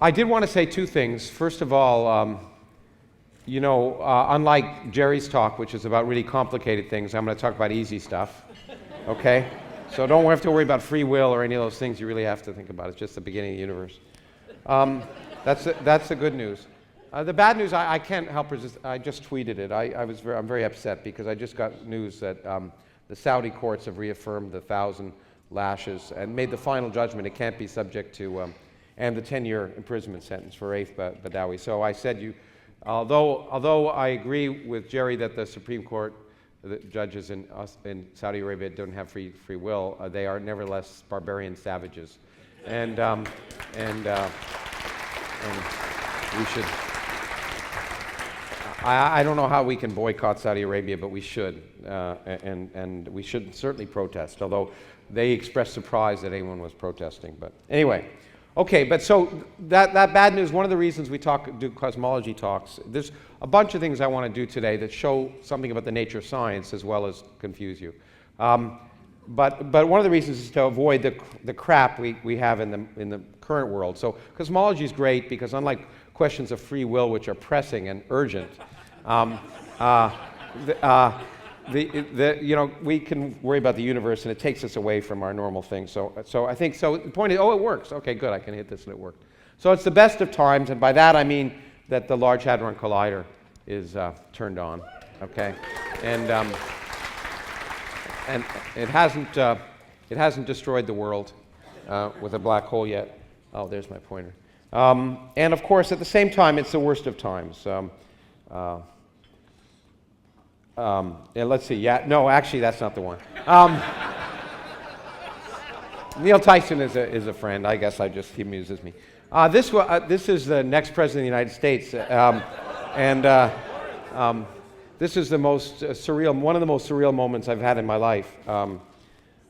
I did want to say two things. First of all, unlike Jerry's talk, which is about really complicated things, I'm going to talk about easy stuff, okay? So don't have to worry about free will or any of those things you really have to think about. It's just the beginning of the universe. That's the good news. The bad news, I can't help resist. I just tweeted it. I'm very upset because I just got news that the Saudi courts have reaffirmed the 1,000 lashes and made the final judgment. It can't be subject to, and the 10-year imprisonment sentence for Raif Badawi. So I said, although I agree with Jerry that the Supreme Court, the judges in Saudi Arabia don't have free will, they are nevertheless barbarian savages, and we should. I don't know how we can boycott Saudi Arabia, but we should, and we should certainly protest, although they expressed surprise that anyone was protesting. But anyway, okay, but so that bad news, one of the reasons we do cosmology talks, there's a bunch of things I want to do today that show something about the nature of science as well as confuse you. But one of the reasons is to avoid the crap we have in the current world. So cosmology is great because unlike questions of free will, which are pressing and urgent, we can worry about the universe, and it takes us away from our normal things. So I think the point is, it works. Okay, good. I can hit this, and it worked. So it's the best of times, and by that I mean that the Large Hadron Collider is turned on. Okay, and it hasn't destroyed the world with a black hole yet. Oh, there's my pointer. And of course, at the same time, it's the worst of times. Let's see. Yeah, no, actually, that's not the one. Neil Tyson is a friend. I guess he amuses me. This is the next president of the United States, and this is the most surreal, one of the most surreal moments I've had in my life.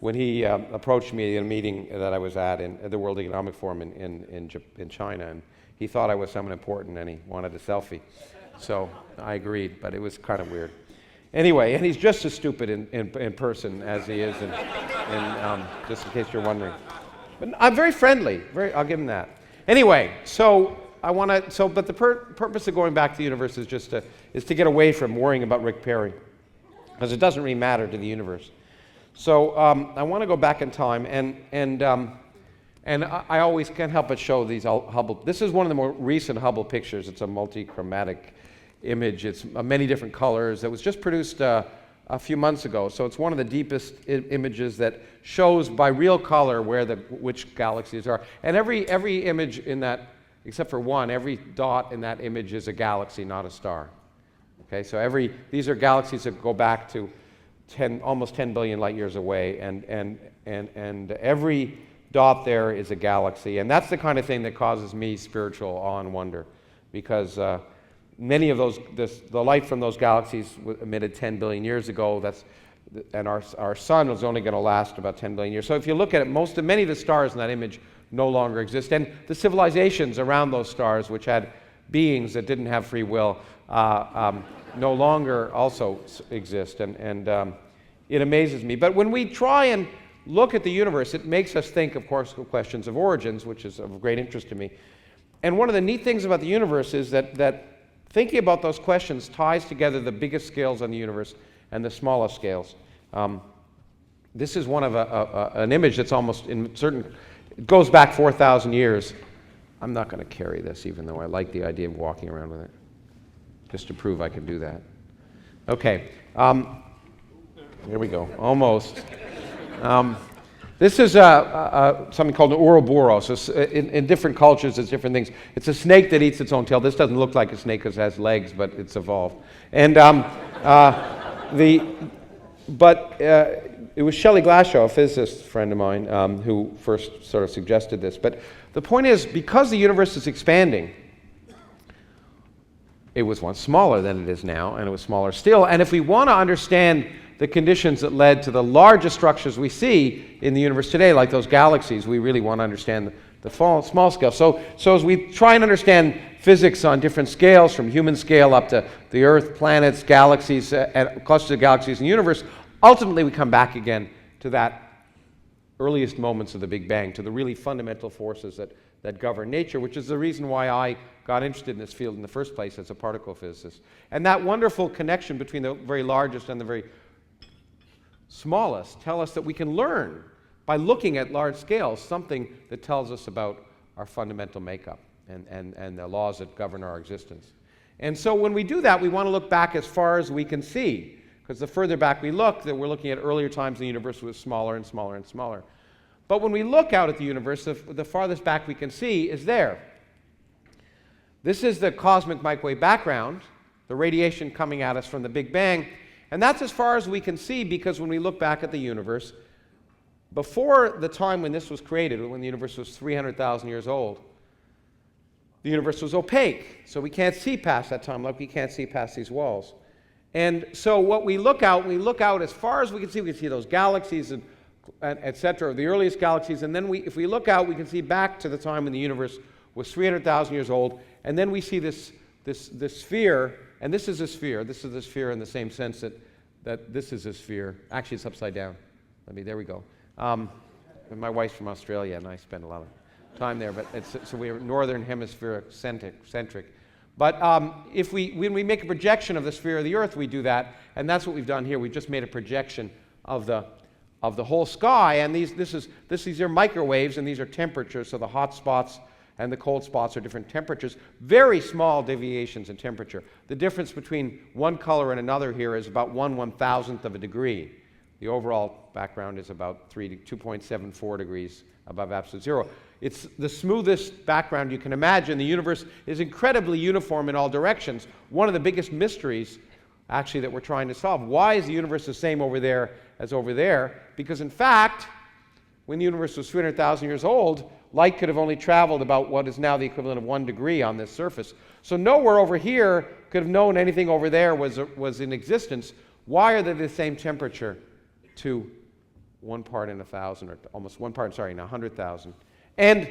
When he approached me in a meeting that I was at at the World Economic Forum in China, and he thought I was someone important, and he wanted a selfie. So I agreed, but it was kind of weird. Anyway, and he's just as stupid in person as he is just in case you're wondering. But I'm very friendly. I'll give him that. Anyway, so but the purpose of going back to the universe is to get away from worrying about Rick Perry, because it doesn't really matter to the universe. So I want to go back in time, and I always can't help but show these Hubble. This is one of the more recent Hubble pictures. It's a multi-chromatic image. It's many different colors. It was just produced a few months ago. So it's one of the deepest images that shows by real color which galaxies are. And every image in that, except for one, every dot in that image is a galaxy, not a star. Okay, so these are galaxies that go back to almost 10 billion light years away, and every dot there is a galaxy, and that's the kind of thing that causes me spiritual awe and wonder, because many of the light from those galaxies emitted 10 billion years ago. And our sun was only going to last about 10 billion years. So if you look at it, many of the stars in that image no longer exist, and the civilizations around those stars, which had beings that didn't have free will, no longer also exist, and it amazes me. But when we try and look at the universe, it makes us think, of course, of questions of origins, which is of great interest to me. And one of the neat things about the universe is that thinking about those questions ties together the biggest scales on the universe and the smallest scales. This is one of an image that's almost it goes back 4,000 years. I'm not going to carry this, even though I like the idea of walking around with it, just to prove I can do that. Okay, here we go, almost. This is something called an Ouroboros. In different cultures, it's different things. It's a snake that eats its own tail. This doesn't look like a snake because it has legs, but it's evolved. And it was Shelley Glashow, a physicist friend of mine, who first sort of suggested this. But the point is, because the universe is expanding, it was once smaller than it is now, and it was smaller still. And if we want to understand the conditions that led to the largest structures we see in the universe today, like those galaxies, we really want to understand the small scale. So as we try and understand physics on different scales, from human scale up to the Earth, planets, galaxies, and clusters of galaxies in the universe, ultimately we come back again to that earliest moments of the Big Bang, to the really fundamental forces that govern nature, which is the reason why I got interested in this field in the first place as a particle physicist. And that wonderful connection between the very largest and the very smallest tell us that we can learn by looking at large scales something that tells us about our fundamental makeup and the laws that govern our existence. And so when we do that, we want to look back as far as we can see, because the further back we look, that we're looking at earlier times the universe was smaller and smaller and smaller. But when we look out at the universe, the farthest back we can see is there. This is the cosmic microwave background, the radiation coming at us from the Big Bang, and that's as far as we can see, because when we look back at the universe, before the time when this was created, when the universe was 300,000 years old, the universe was opaque, so we can't see past that time, like we can't see past these walls. And so what we look out as far as we can see those galaxies and et cetera, the earliest galaxies, and then if we look out, we can see back to the time when the universe was 300,000 years old, and then we see this sphere, and this is a sphere in the same sense that this is a sphere. Actually, it's upside down. There we go. And my wife's from Australia, and I spend a lot of time there, but so we're northern hemisphere centric. But when we make a projection of the sphere of the Earth, we do that, and that's what we've done here. We've just made a projection of the whole sky, and these are microwaves, and these are temperatures, so the hot spots and the cold spots are different temperatures, very small deviations in temperature. The difference between one color and another here is about 1/1000th of a degree. The overall background is about 2.74 degrees above absolute zero. It's the smoothest background you can imagine. The universe is incredibly uniform in all directions. One of the biggest mysteries, actually, that we're trying to solve. Why is the universe the same over there as over there? Because, in fact, when the universe was 300,000 years old, light could have only traveled about what is now the equivalent of 1 degree on this surface. So nowhere over here could have known anything over there was in existence. Why are they the same temperature to 1 part in 1,000, or almost 1 part, in 100,000? And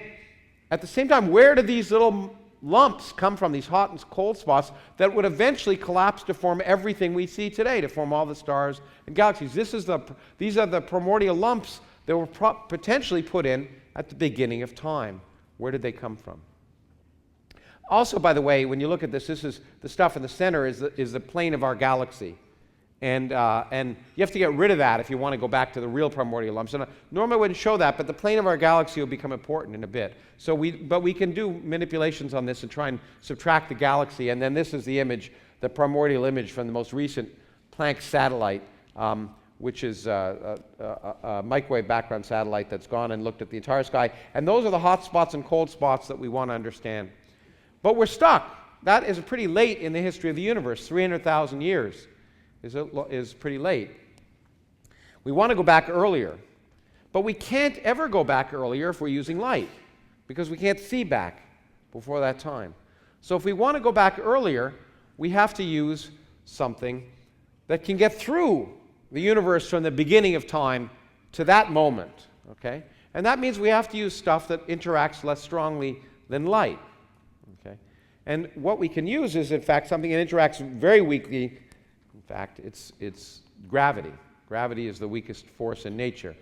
at the same time, where do these little lumps come from, these hot and cold spots that would eventually collapse to form everything we see today, to form all the stars and galaxies? These are the primordial lumps that were potentially put in at the beginning of time. Where did they come from? Also, by the way, when you look at this is the stuff in the center is the plane of our galaxy. And you have to get rid of that if you want to go back to the real primordial lumps. And normally I wouldn't show that, but the plane of our galaxy will become important in a bit. But we can do manipulations on this and try and subtract the galaxy. And then this is the image, the primordial image from the most recent Planck satellite, which is a microwave background satellite that's gone and looked at the entire sky. And those are the hot spots and cold spots that we want to understand. But we're stuck. That is pretty late in the history of the universe. 300,000 years is pretty late. We want to go back earlier. But we can't ever go back earlier if we're using light, because we can't see back before that time. So if we want to go back earlier, we have to use something that can get through the universe from the beginning of time to that moment, okay? And that means we have to use stuff that interacts less strongly than light, okay? And what we can use is, in fact, something that interacts very weakly. In fact, it's gravity. Gravity is the weakest force in nature.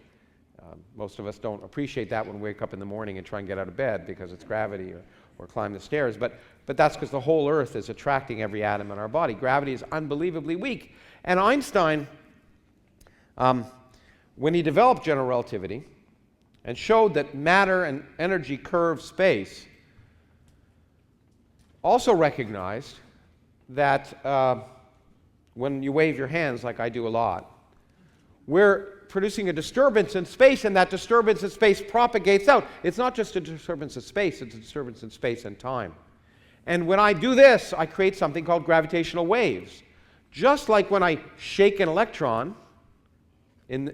Most of us don't appreciate that when we wake up in the morning and try and get out of bed because it's gravity, or climb the stairs. But that's because the whole Earth is attracting every atom in our body. Gravity is unbelievably weak. And Einstein, when he developed general relativity and showed that matter and energy curve space, also recognized that when you wave your hands, like I do a lot, we're producing a disturbance in space, and that disturbance in space propagates out. It's not just a disturbance in space, it's a disturbance in space and time. And when I do this, I create something called gravitational waves. Just like when I shake an electron in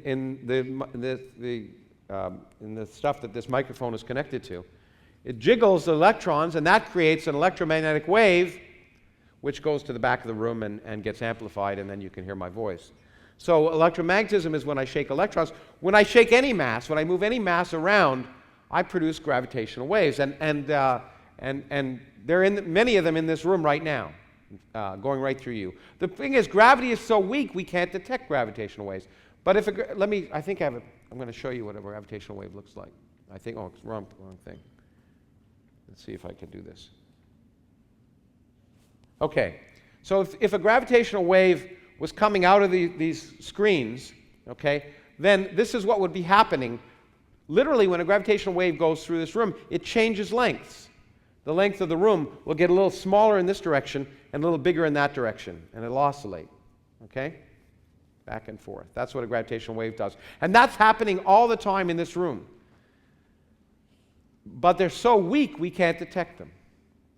the stuff that this microphone is connected to, it jiggles the electrons, and that creates an electromagnetic wave which goes to the back of the room and gets amplified, and then you can hear my voice. So electromagnetism is when I shake electrons. When I shake any mass, when I move any mass around, I produce gravitational waves, and there are many of them in this room right now, going right through you. The thing is, gravity is so weak we can't detect gravitational waves. But I think I have I'm going to show you what a gravitational wave looks like. I think, oh, it's wrong thing. Let's see if I can do this. Okay, so if a gravitational wave was coming out of these screens, okay, then this is what would be happening. Literally, when a gravitational wave goes through this room, it changes lengths. The length of the room will get a little smaller in this direction and a little bigger in that direction, and it'll oscillate, okay? Back and forth. That's what a gravitational wave does. And that's happening all the time in this room. But they're so weak, we can't detect them.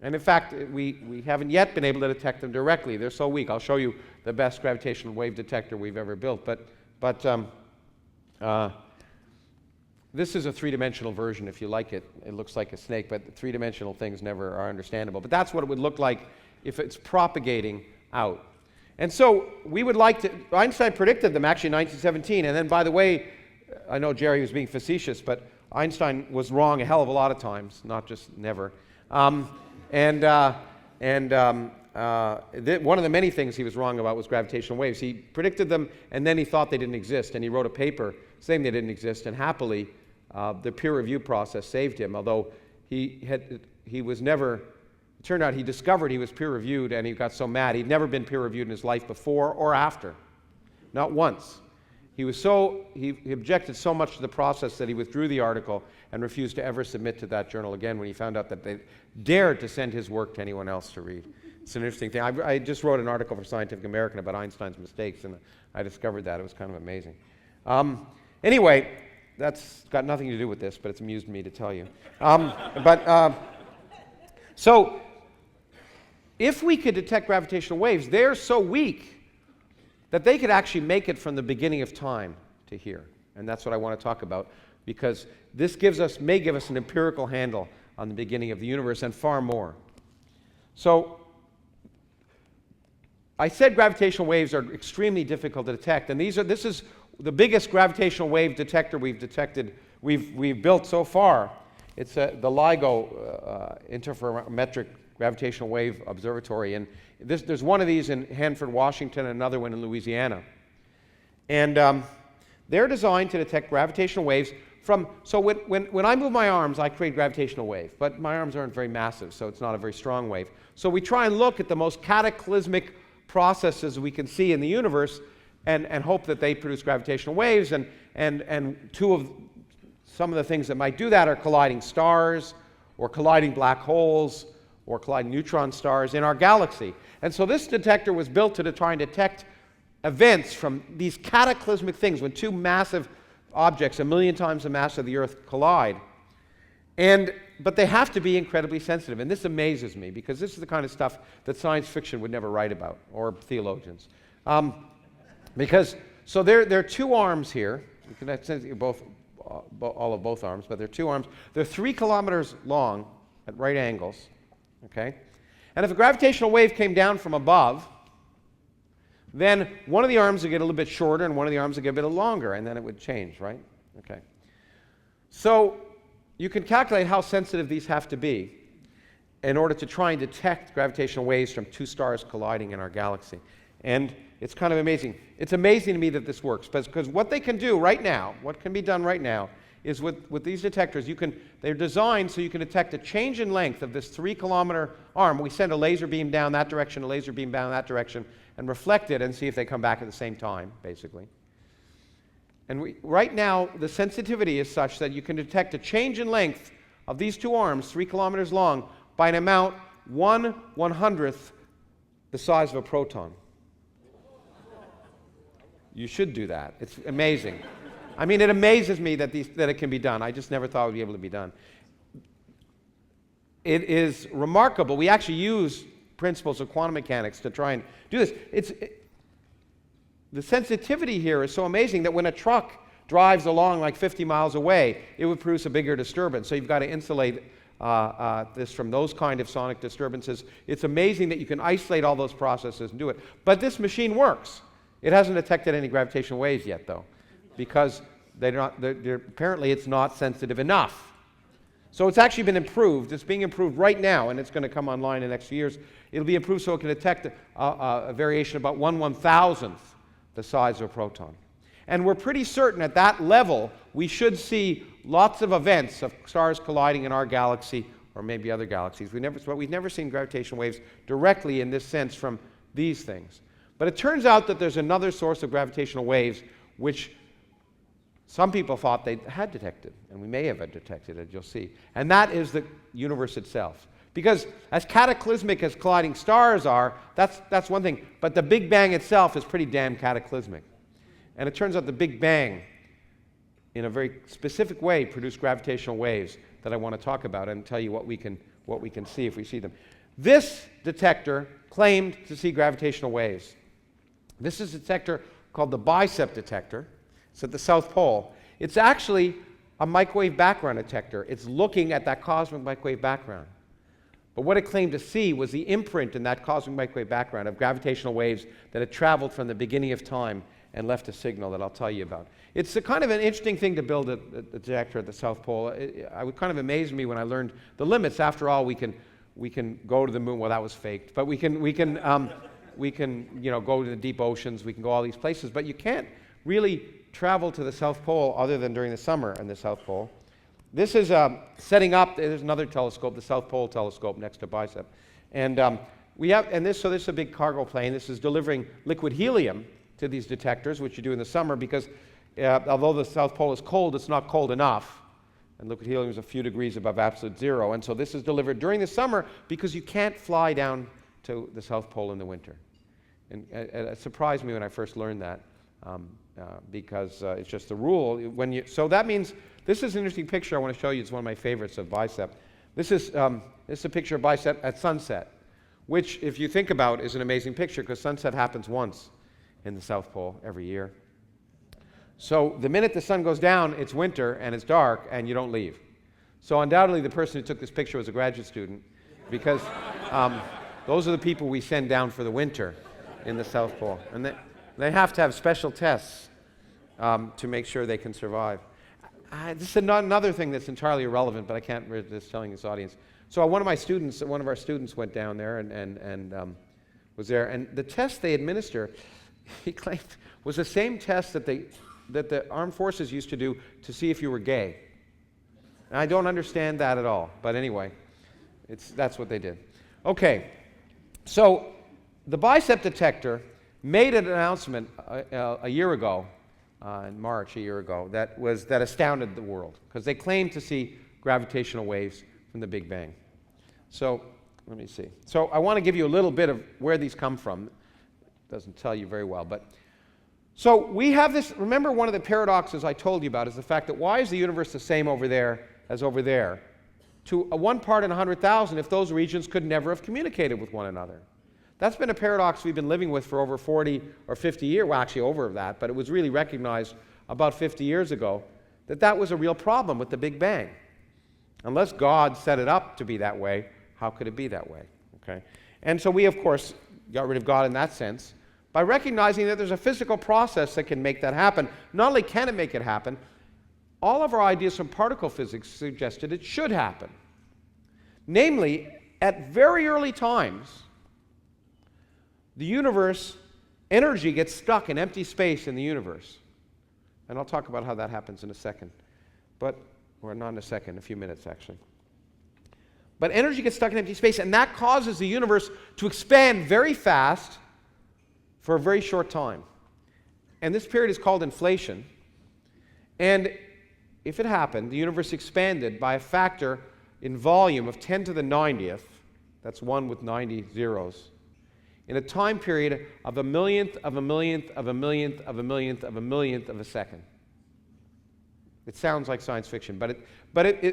And in fact, we haven't yet been able to detect them directly. They're so weak. I'll show you the best gravitational wave detector we've ever built. But this is a three-dimensional version, if you like it. It looks like a snake, but three-dimensional things never are understandable. But that's what it would look like if it's propagating out. And so we would like to, Einstein predicted them actually in 1917. And then, by the way, I know Jerry was being facetious, but Einstein was wrong a hell of a lot of times, not just never. One of the many things he was wrong about was gravitational waves. He predicted them, and then he thought they didn't exist, and he wrote a paper saying they didn't exist, and happily, the peer review process saved him, although he was never, it turned out he discovered he was peer reviewed, and he got so mad. He'd never been peer reviewed in his life before or after, not once. He objected so much to the process that he withdrew the article and refused to ever submit to that journal again when he found out that they dared to send his work to anyone else to read. It's an interesting thing. I just wrote an article for Scientific American about Einstein's mistakes, and I discovered that. It was kind of amazing. Anyway, that's got nothing to do with this, but it's amused me to tell you. So if we could detect gravitational waves, they're so weak that they could actually make it from the beginning of time to here. And that's what I want to talk about, because this may give us an empirical handle on the beginning of the universe and far more. So I said gravitational waves are extremely difficult to detect, and this is the biggest gravitational wave detector we've built so far. It's the LIGO Interferometric Gravitational Wave Observatory, and there's one of these in Hanford, Washington, and another one in Louisiana. And they're designed to detect gravitational waves so when I move my arms, I create gravitational wave, but my arms aren't very massive, so it's not a very strong wave. So we try and look at the most cataclysmic processes we can see in the universe and hope that they produce gravitational waves, and some of the things that might do that are colliding stars, or colliding black holes, or colliding neutron stars in our galaxy. And so this detector was built to try and detect events from these cataclysmic things when two massive objects, 1,000,000 times the mass of the Earth, collide. But they have to be incredibly sensitive. And this amazes me, because this is the kind of stuff that science fiction would never write about, or theologians. So there are two arms here. You can see all of both arms, but there are two arms. They're 3 kilometers long at right angles. Okay? And if a gravitational wave came down from above, then one of the arms would get a little bit shorter and one of the arms would get a bit longer, and then it would change, right? Okay. So you can calculate how sensitive these have to be in order to try and detect gravitational waves from two stars colliding in our galaxy. And it's kind of amazing. It's amazing to me that this works, because what they can do right now, what can be done right now, is with these detectors, they're designed so you can detect a change in length of this 3-kilometer arm. We send a laser beam down that direction, a laser beam down that direction, and reflect it and see if they come back at the same time, basically. And right now, the sensitivity is such that you can detect a change in length of these two arms, 3 kilometers long, by an amount 1/100th the size of a proton. You should do that. It's amazing. I mean, it amazes me that it can be done. I just never thought it would be able to be done. It is remarkable. We actually use principles of quantum mechanics to try and do this. The sensitivity here is so amazing that when a truck drives along like 50 miles away, it would produce a bigger disturbance. So you've got to insulate this from those kind of sonic disturbances. It's amazing that you can isolate all those processes and do it. But this machine works. It hasn't detected any gravitational waves yet, though, because apparently it's not sensitive enough. So it's actually been improved. It's being improved right now, and it's going to come online in the next few years. It'll be improved so it can detect a variation about 1/1000th the size of a proton. And we're pretty certain at that level, we should see lots of events of stars colliding in our galaxy or maybe other galaxies. But we've never seen gravitational waves directly in this sense from these things. But it turns out that there's another source of gravitational waves which some people thought they had detected, and we may have detected it, you'll see. And that is the universe itself. Because as cataclysmic as colliding stars are, that's one thing. But the Big Bang itself is pretty damn cataclysmic. And it turns out the Big Bang, in a very specific way, produced gravitational waves that I want to talk about and tell you what we can see if we see them. This detector claimed to see gravitational waves. This is a detector called the Bicep detector. It's at the South Pole. It's actually a microwave background detector. It's looking at that cosmic microwave background. But what it claimed to see was the imprint in that cosmic microwave background of gravitational waves that had traveled from the beginning of time and left a signal that I'll tell you about. It's a kind of an interesting thing to build a detector at the South Pole. It kind of amazed me when I learned the limits. After all, we can go to the moon. Well, that was faked. But we can go to the deep oceans. We can go all these places. But you can't really travel to the South Pole other than during the summer in the South Pole. This is setting up. There's another telescope, the South Pole telescope, next to Bicep, and this is a big cargo plane. This is delivering liquid helium to these detectors, which you do in the summer, because although the South Pole is cold, it's not cold enough, and liquid helium is a few degrees above absolute zero, and so this is delivered during the summer because you can't fly down to the South Pole in the winter. And it surprised me when I first learned that, because it's just the rule. So that means. This is an interesting picture I want to show you. It's one of my favorites of Bicep. This is a picture of Bicep at sunset, which, if you think about, is an amazing picture because sunset happens once in the South Pole every year. So the minute the sun goes down, it's winter and it's dark and you don't leave. So undoubtedly the person who took this picture was a graduate student because those are the people we send down for the winter in the South Pole. And they have to have special tests to make sure they can survive. This is another thing that's entirely irrelevant, but I can't resist telling this audience. So one of our students went down there and was there, and the test they administer, he claimed, was the same test that the armed forces used to do to see if you were gay. And I don't understand that at all, but anyway, that's what they did. Okay, so the Bicep detector made an announcement a year ago. In March a year ago, that astounded the world because they claimed to see gravitational waves from the Big Bang. So let me see. So I want to give you a little bit of where these come from. It doesn't tell you very well, but so we have this. Remember, one of the paradoxes I told you about is the fact that why is the universe the same over there as over there? To a 1 part in 100,000 if those regions could never have communicated with one another. That's been a paradox we've been living with for over 40 or 50 years, well, actually over that, but it was really recognized about 50 years ago that was a real problem with the Big Bang. Unless God set it up to be that way, how could it be that way? Okay? And so we, of course, got rid of God in that sense by recognizing that there's a physical process that can make that happen. Not only can it make it happen, all of our ideas from particle physics suggested it should happen. Namely, at very early times, the universe, energy gets stuck in empty space in the universe. And I'll talk about how that happens in a second. Or not in a second, a few minutes actually. But energy gets stuck in empty space, and that causes the universe to expand very fast for a very short time. And this period is called inflation. And if it happened, the universe expanded by a factor in volume of 10 to the 90th, that's 1 with 90 zeros, in a time period of a millionth of a millionth of a millionth of a millionth of a millionth of a second. It sounds like science fiction, but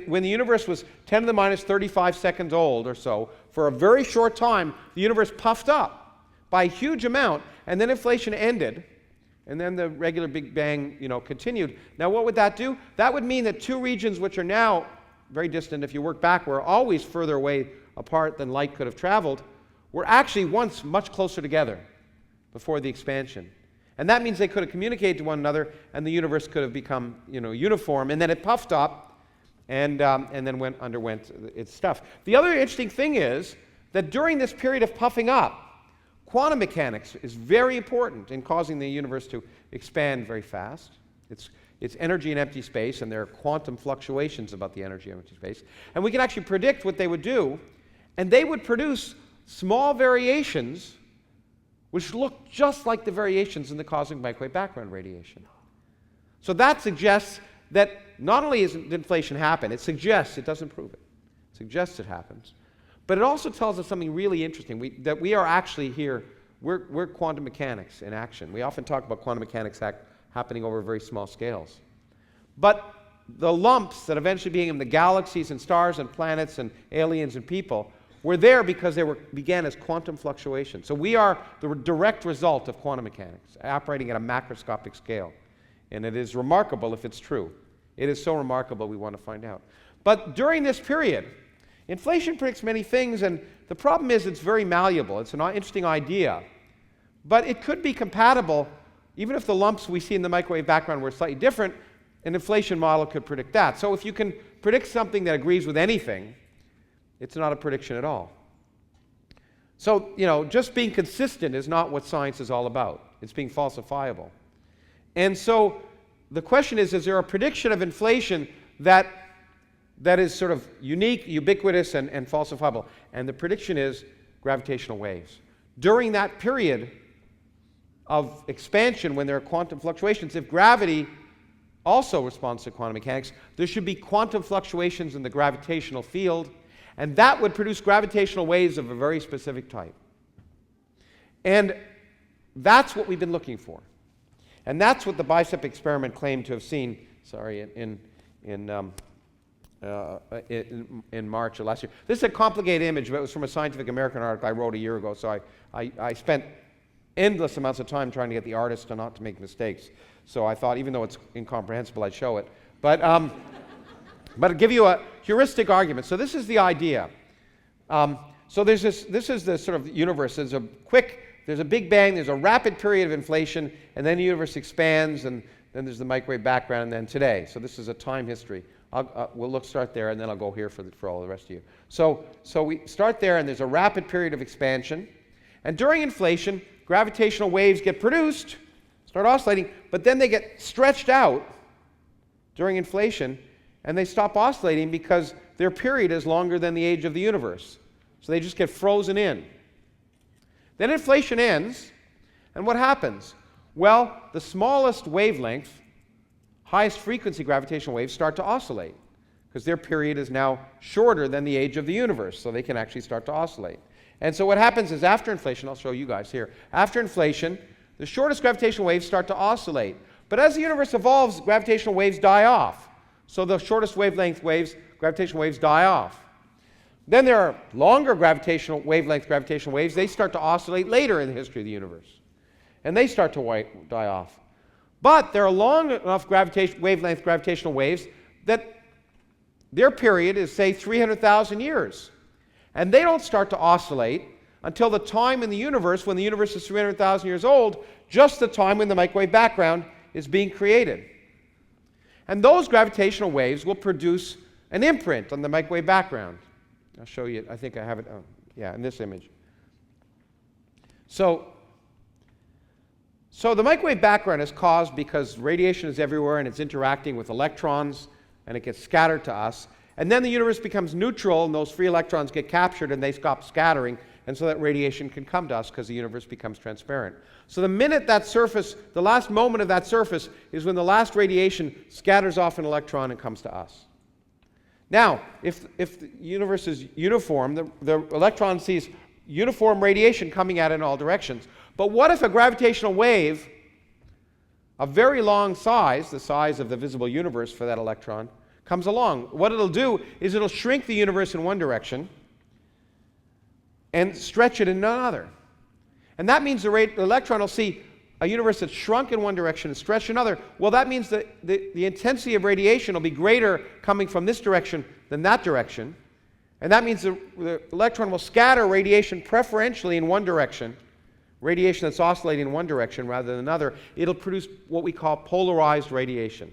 when the universe was 10 to the minus 35 seconds old or so, for a very short time, the universe puffed up by a huge amount, and then inflation ended, and then the regular Big Bang, continued. Now, what would that do? That would mean that two regions which are now very distant, if you work back, were always further away apart than light could have traveled, were actually once much closer together before the expansion. And that means they could have communicated to one another, and the universe could have become, uniform. And then it puffed up, and then underwent its stuff. The other interesting thing is that during this period of puffing up, quantum mechanics is very important in causing the universe to expand very fast. It's energy in empty space, and there are quantum fluctuations about the energy in empty space. And we can actually predict what they would do, and they would produce small variations which look just like the variations in the cosmic microwave background radiation. So that suggests that not only does inflation happen, it suggests, it doesn't prove it, it suggests it happens. But it also tells us something really interesting, that we are actually here, we're quantum mechanics in action. We often talk about quantum mechanics happening over very small scales. But the lumps that eventually became the galaxies and stars and planets and aliens and people were there because they began as quantum fluctuations. So we are the direct result of quantum mechanics, operating at a macroscopic scale. And it is remarkable if it's true. It is so remarkable we want to find out. But during this period, inflation predicts many things, and the problem is it's very malleable. It's an interesting idea. But it could be compatible, even if the lumps we see in the microwave background were slightly different, an inflation model could predict that. So if you can predict something that agrees with anything, it's not a prediction at all. So, just being consistent is not what science is all about. It's being falsifiable. And so the question is there a prediction of inflation that is sort of unique, ubiquitous, and falsifiable? And the prediction is gravitational waves. During that period of expansion, when there are quantum fluctuations, if gravity also responds to quantum mechanics, there should be quantum fluctuations in the gravitational field, and that would produce gravitational waves of a very specific type. And that's what we've been looking for. And that's what the Bicep experiment claimed to have seen, in March of last year. This is a complicated image, but it was from a Scientific American article I wrote a year ago, so I spent endless amounts of time trying to get the artist not to make mistakes. So I thought, even though it's incomprehensible, I'd show it. But I'll give you a heuristic argument. So this is the idea. So this is the sort of universe. There's a big bang, there's a rapid period of inflation, and then the universe expands, and then there's the microwave background, and then today. So this is a time history. We'll start there, and then I'll go here for all the rest of you. So we start there, and there's a rapid period of expansion. And during inflation, gravitational waves get produced, start oscillating, but then they get stretched out during inflation, and they stop oscillating because their period is longer than the age of the universe. So they just get frozen in. Then inflation ends, and what happens? Well, the smallest wavelength, highest frequency gravitational waves start to oscillate because their period is now shorter than the age of the universe, so they can actually start to oscillate. And so what happens is after inflation, I'll show you guys here, after inflation, the shortest gravitational waves start to oscillate. But as the universe evolves, gravitational waves die off. So the shortest wavelength waves, gravitational waves, die off. Then there are longer wavelength gravitational waves. They start to oscillate later in the history of the universe. And they start to die off. But there are long enough wavelength gravitational waves that their period is, say, 300,000 years. And they don't start to oscillate until the time in the universe when the universe is 300,000 years old, just the time when the microwave background is being created. And those gravitational waves will produce an imprint on the microwave background. I'll show you, I think I have it, in this image. So the microwave background is caused because radiation is everywhere and it's interacting with electrons and it gets scattered to us. And then the universe becomes neutral and those free electrons get captured and they stop scattering, and so that radiation can come to us because the universe becomes transparent. So the minute that surface, the last moment of that surface is when the last radiation scatters off an electron and comes to us. Now, if the universe is uniform, the electron sees uniform radiation coming at it in all directions. But what if a gravitational wave of very long size, the size of the visible universe for that electron, comes along? What it'll do is it'll shrink the universe in one direction and stretch it in another. And that means the electron will see a universe that's shrunk in one direction and stretched in another. Well, that means that the intensity of radiation will be greater coming from this direction than that direction. And that means the electron will scatter radiation preferentially in one direction, radiation that's oscillating in one direction rather than another. It'll produce what we call polarized radiation.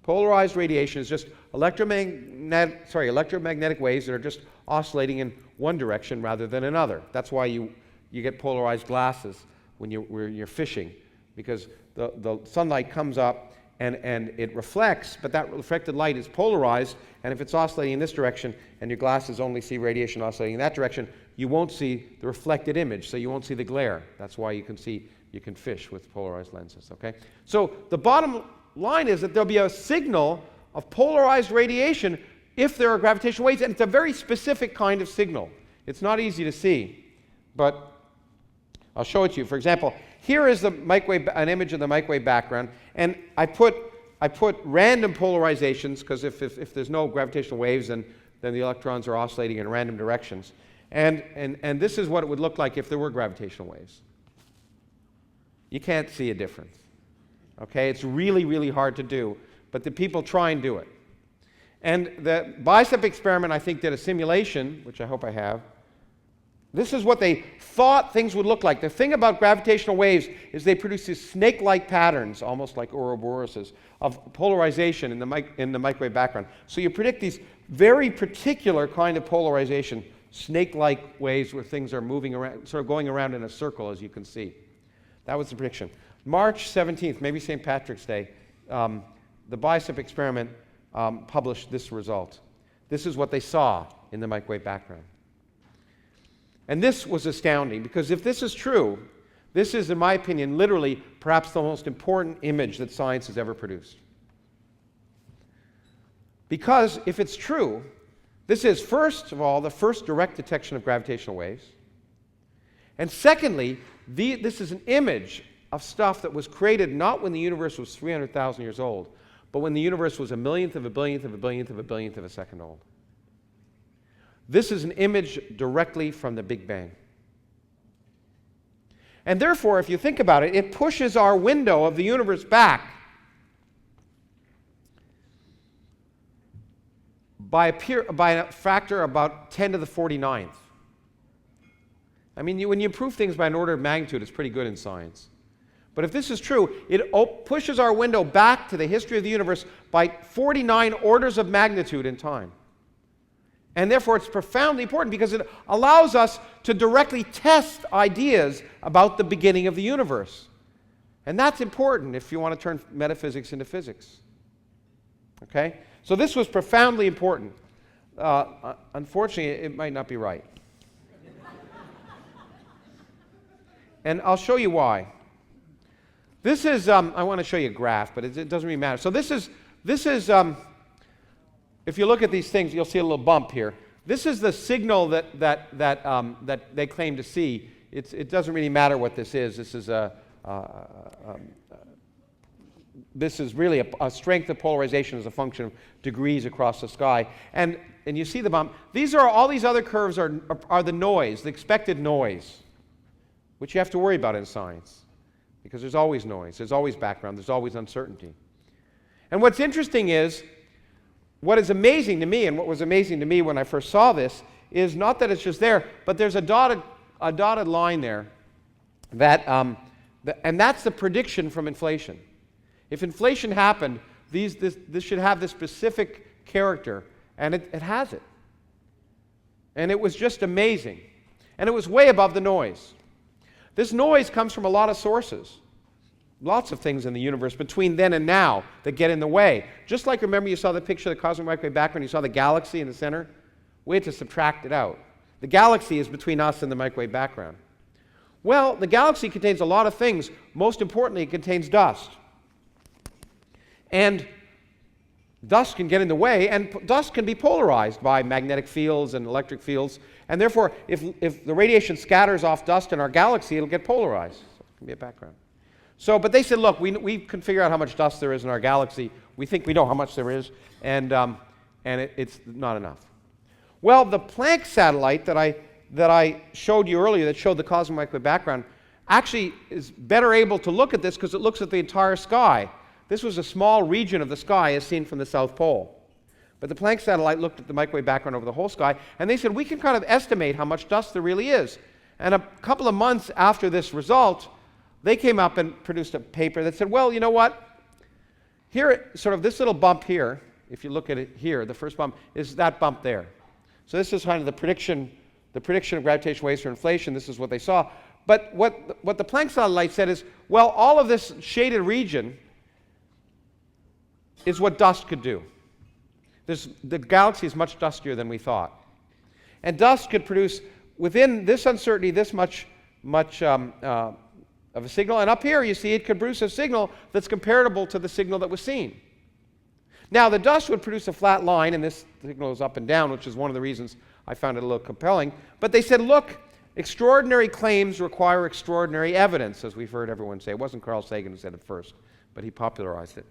Polarized radiation is just electromagnetic waves that are just oscillating in one direction rather than another. That's why you get polarized glasses when you're fishing, because the sunlight comes up and it reflects, but that reflected light is polarized, and if it's oscillating in this direction and your glasses only see radiation oscillating in that direction, you won't see the reflected image, so you won't see the glare. That's why you can fish with polarized lenses, okay? So the bottom line is that there'll be a signal of polarized radiation if there are gravitational waves, and it's a very specific kind of signal. It's not easy to see, but I'll show it to you. For example, here is an image of the microwave background, and I put random polarizations, because if there's no gravitational waves, then the electrons are oscillating in random directions. And this is what it would look like if there were gravitational waves. You can't see a difference. Okay? It's really, really hard to do, but the people try and do it. And the Bicep experiment, I think, did a simulation, which I hope I have. This is what they thought things would look like. The thing about gravitational waves is they produce these snake-like patterns, almost like Ouroboroses, of polarization in the microwave background. So you predict these very particular kind of polarization, snake-like waves where things are moving around, sort of going around in a circle, as you can see. That was the prediction. March 17th, maybe St. Patrick's Day, the Bicep experiment published this result. This is what they saw in the microwave background. And this was astounding, because if this is true, this is, in my opinion, literally perhaps the most important image that science has ever produced. Because if it's true, this is, first of all, the first direct detection of gravitational waves. And secondly, this is an image of stuff that was created not when the universe was 300,000 years old, but when the universe was a millionth of a billionth of a billionth of a billionth of a second old. This is an image directly from the Big Bang. And therefore, if you think about it, it pushes our window of the universe back by a factor about 10 to the 49th. I mean, when you prove things by an order of magnitude, it's pretty good in science. But if this is true, it pushes our window back to the history of the universe by 49 orders of magnitude in time. And therefore, it's profoundly important because it allows us to directly test ideas about the beginning of the universe. And that's important if you want to turn metaphysics into physics. Okay? So this was profoundly important. Unfortunately, it might not be right. And I'll show you why. This is, I want to show you a graph, but it doesn't really matter. So this is if you look at these things, you'll see a little bump here. This is the signal that they claim to see. It doesn't really matter what this is. This is really a strength of polarization as a function of degrees across the sky. And you see the bump. All these other curves are the noise, the expected noise, which you have to worry about in science, because there's always noise, there's always background, there's always uncertainty. And what's interesting is, what is amazing to me, and what was amazing to me when I first saw this, is not that it's just there, but there's a dotted line there, and that's the prediction from inflation. If inflation happened, this should have this specific character, and it has it. And it was just amazing. And it was way above the noise. This noise comes from a lot of sources. Lots of things in the universe between then and now that get in the way. Just like, remember, you saw the picture of the cosmic microwave background, you saw the galaxy in the center? We had to subtract it out. The galaxy is between us and the microwave background. Well, the galaxy contains a lot of things. Most importantly, it contains dust. And dust can get in the way, and dust can be polarized by magnetic fields and electric fields. And therefore, if the radiation scatters off dust in our galaxy, it'll get polarized. So it can be a background. But they said, look, we can figure out how much dust there is in our galaxy. We think we know how much there is, and it's not enough. Well, the Planck satellite that I showed you earlier, that showed the cosmic microwave background, actually is better able to look at this because it looks at the entire sky. This was a small region of the sky as seen from the South Pole. But the Planck satellite looked at the microwave background over the whole sky, and they said, we can kind of estimate how much dust there really is. And a couple of months after this result, they came up and produced a paper that said, well, you know what? Here, sort of this little bump here, if you look at it here, the first bump, is that bump there. So this is kind of the prediction of gravitational waves for inflation. This is what they saw. But what the Planck satellite said is, well, all of this shaded region is what dust could do. The galaxy is much dustier than we thought. And dust could produce, within this uncertainty, this much of a signal. And up here, you see, it could produce a signal that's comparable to the signal that was seen. Now, the dust would produce a flat line, and this signal is up and down, which is one of the reasons I found it a little compelling. But they said, look, extraordinary claims require extraordinary evidence, as we've heard everyone say. It wasn't Carl Sagan who said it first, but he popularized it.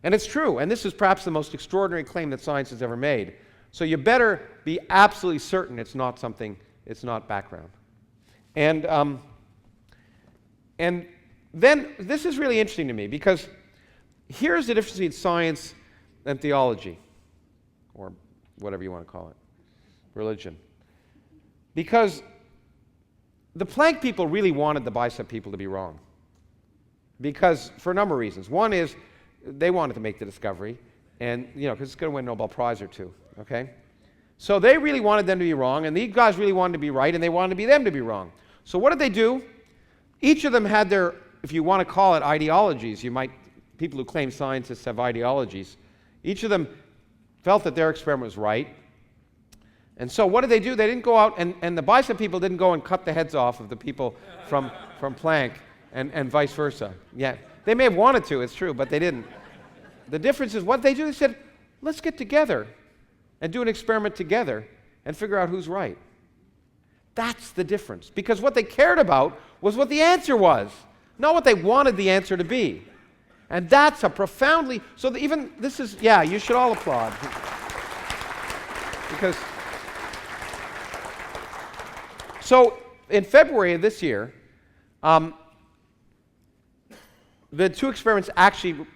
And it's true, and this is perhaps the most extraordinary claim that science has ever made. So you better be absolutely certain it's not something, it's not background. And then this is really interesting to me, because here's the difference between science and theology, or whatever you want to call it, religion. Because the Planck people really wanted the Bicep people to be wrong. Because, for a number of reasons. One is, they wanted to make the discovery, and, because it's going to win a Nobel Prize or two, okay? So they really wanted them to be wrong, and these guys really wanted to be right, and they wanted them to be wrong. So what did they do? Each of them had their, if you want to call it ideologies, people who claim scientists have ideologies, each of them felt that their experiment was right. And so what did they do? They didn't go out, and the Bicep people didn't go and cut the heads off of the people from Planck, and vice versa. Yeah. They may have wanted to, it's true, but they didn't. The difference is what they do. They said, let's get together and do an experiment together and figure out who's right. That's the difference. Because what they cared about was what the answer was, not what they wanted the answer to be. And that's a profoundly, so even this is, yeah, you should all applaud. Because, so in February of this year, the two experiments actually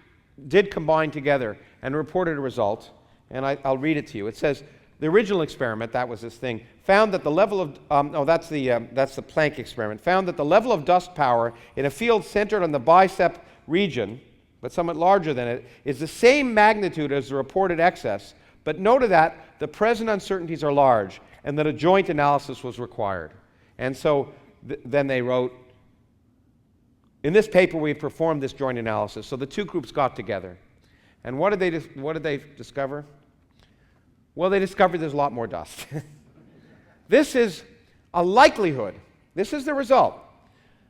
did combine together and reported a result, and I'll read it to you. It says, the original experiment, that was this thing, found that the level of, that's the Planck experiment, found that the level of dust power in a field centered on the Bicep region, but somewhat larger than it, is the same magnitude as the reported excess, but noted that the present uncertainties are large and that a joint analysis was required. And so then they wrote, in this paper we performed this joint analysis. So the two groups got together. And what did they discover? Well, they discovered there's a lot more dust. This is a likelihood. This is the result.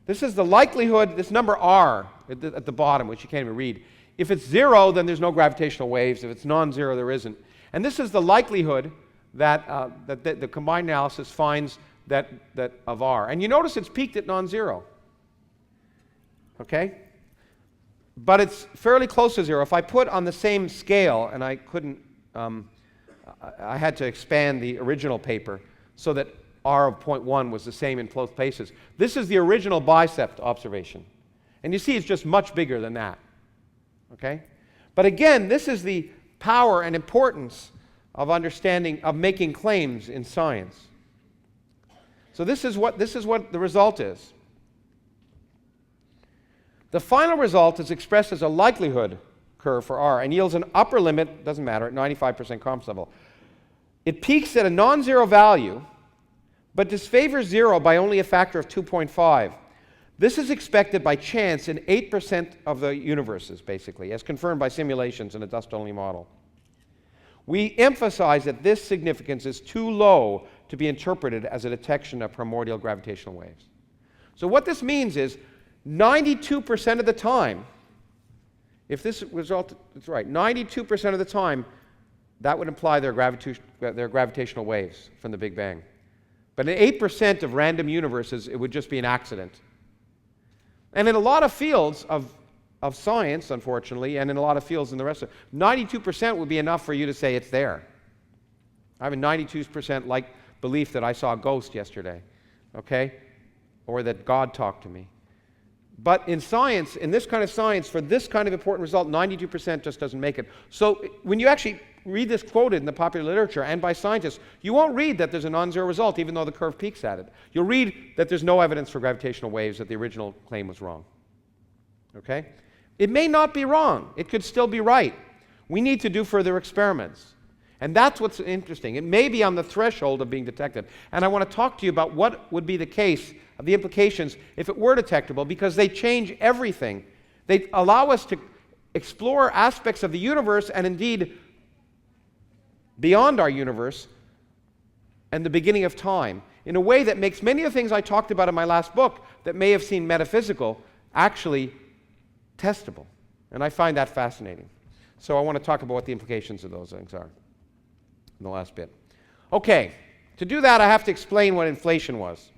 This is the likelihood, this number R at the bottom, which you can't even read. If it's 0, then there's no gravitational waves. If it's non-zero, there isn't. And this is the likelihood that the combined analysis finds that of R. And you notice it's peaked at non-zero. Okay? But it's fairly close to 0. If I put on the same scale, and I couldn't, I had to expand the original paper so that R of 0.1 was the same in both places. This is the original Bicep observation. And you see it's just much bigger than that. Okay? But again, this is the power and importance of understanding, of making claims in science. So this is what the result is. The final result is expressed as a likelihood curve for R and yields an upper limit, doesn't matter, at 95% confidence level. It peaks at a non-zero value, but disfavors 0 by only a factor of 2.5. This is expected by chance in 8% of the universes, basically, as confirmed by simulations in a dust-only model. We emphasize that this significance is too low to be interpreted as a detection of primordial gravitational waves. So what this means is 92% of the time, if this result is right, 92% of the time, that would imply their gravitational waves from the Big Bang. But in 8% of random universes, it would just be an accident. And in a lot of fields of science, unfortunately, and in a lot of fields in the rest of it, 92% would be enough for you to say it's there. I have a 92% like belief that I saw a ghost yesterday, okay? Or that God talked to me. But in science, in this kind of science, for this kind of important result, 92% just doesn't make it. So when you actually read this quoted in the popular literature and by scientists, you won't read that there's a non-zero result, even though the curve peaks at it. You'll read that there's no evidence for gravitational waves, that the original claim was wrong. Okay? It may not be wrong. It could still be right. We need to do further experiments. And that's what's interesting. It may be on the threshold of being detected. And I want to talk to you about what would be the case of the implications if it were detectable, because they change everything. They allow us to explore aspects of the universe and indeed beyond our universe and the beginning of time in a way that makes many of the things I talked about in my last book that may have seemed metaphysical actually testable. And I find that fascinating. So I want to talk about what the implications of those things are in the last bit. Okay, to do that I have to explain what inflation was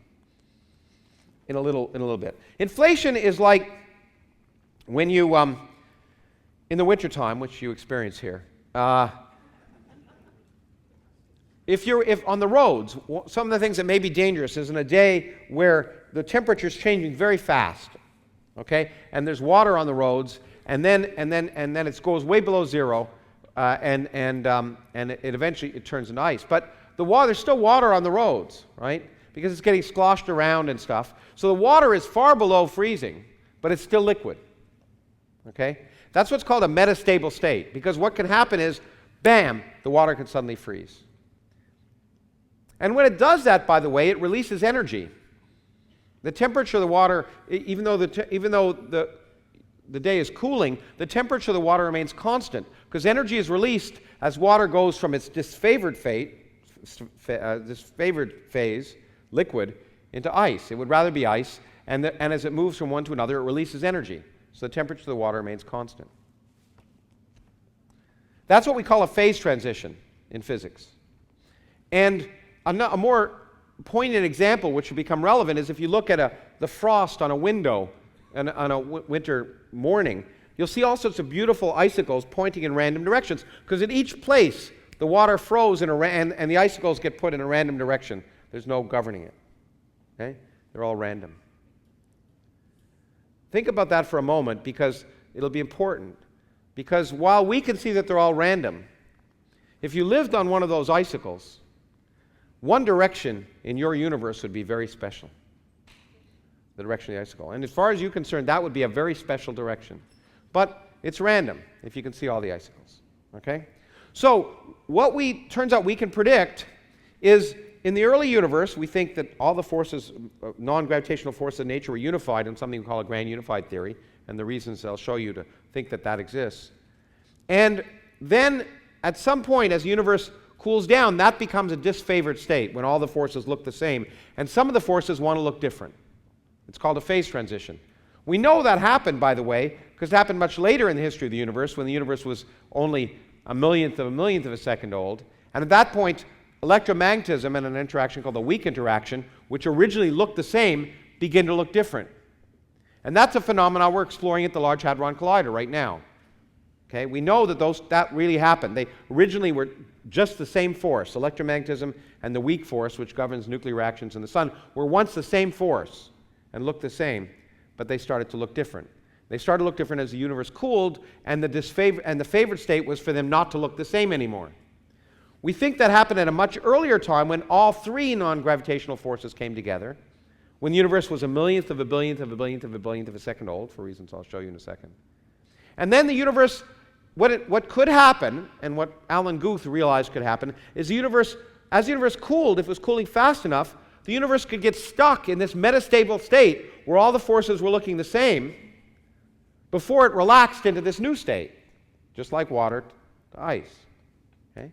in a little bit. Inflation is like when you, in the wintertime, which you experience here, if on the roads, some of the things that may be dangerous is in a day where the temperature is changing very fast, okay, and there's water on the roads, and then it goes way below zero, and it eventually turns into ice. But there's still water on the roads, right? Because it's getting sloshed around and stuff. So the water is far below freezing, but it's still liquid. Okay? That's what's called a metastable state, because what can happen is, bam, the water can suddenly freeze. And when it does that, by the way, it releases energy. The temperature of the water, even though the day is cooling, the temperature of the water remains constant, because energy is released as water goes from its disfavored phase, liquid, into ice. It would rather be ice, and as it moves from one to another, it releases energy. So the temperature of the water remains constant. That's what we call a phase transition in physics. And a more poignant example, which will become relevant, is if you look at the frost on a window on a winter morning, you'll see all sorts of beautiful icicles pointing in random directions, because at each place the water froze and the icicles get put in a random direction. There's no governing it. Okay? They're all random. Think about that for a moment, because it'll be important. Because while we can see that they're all random, if you lived on one of those icicles, one direction in your universe would be very special. The direction of the icicle. And as far as you're concerned, that would be a very special direction. But it's random if you can see all the icicles. Okay? So turns out we can predict is, in the early universe, we think that all the forces, non-gravitational forces of nature, were unified in something we call a grand unified theory, and the reasons I'll show you to think that exists. And then, at some point, as the universe cools down, that becomes a disfavored state, when all the forces look the same, and some of the forces want to look different. It's called a phase transition. We know that happened, by the way, because it happened much later in the history of the universe, when the universe was only a millionth of a second old. And at that point, electromagnetism and an interaction called the weak interaction, which originally looked the same, begin to look different. And that's a phenomenon we're exploring at the Large Hadron Collider right now. Okay? We know that really happened. They originally were just the same force. Electromagnetism and the weak force, which governs nuclear reactions in the sun, were once the same force and looked the same, but they started to look different. They started to look different as the universe cooled, and the favored state was for them not to look the same anymore. We think that happened at a much earlier time, when all three non-gravitational forces came together, when the universe was a millionth of a billionth of a billionth of a billionth of a second old, for reasons I'll show you in a second. And then the universe, what could happen, and what Alan Guth realized could happen, is as the universe cooled, if it was cooling fast enough, the universe could get stuck in this metastable state where all the forces were looking the same before it relaxed into this new state, just like water to ice. Okay?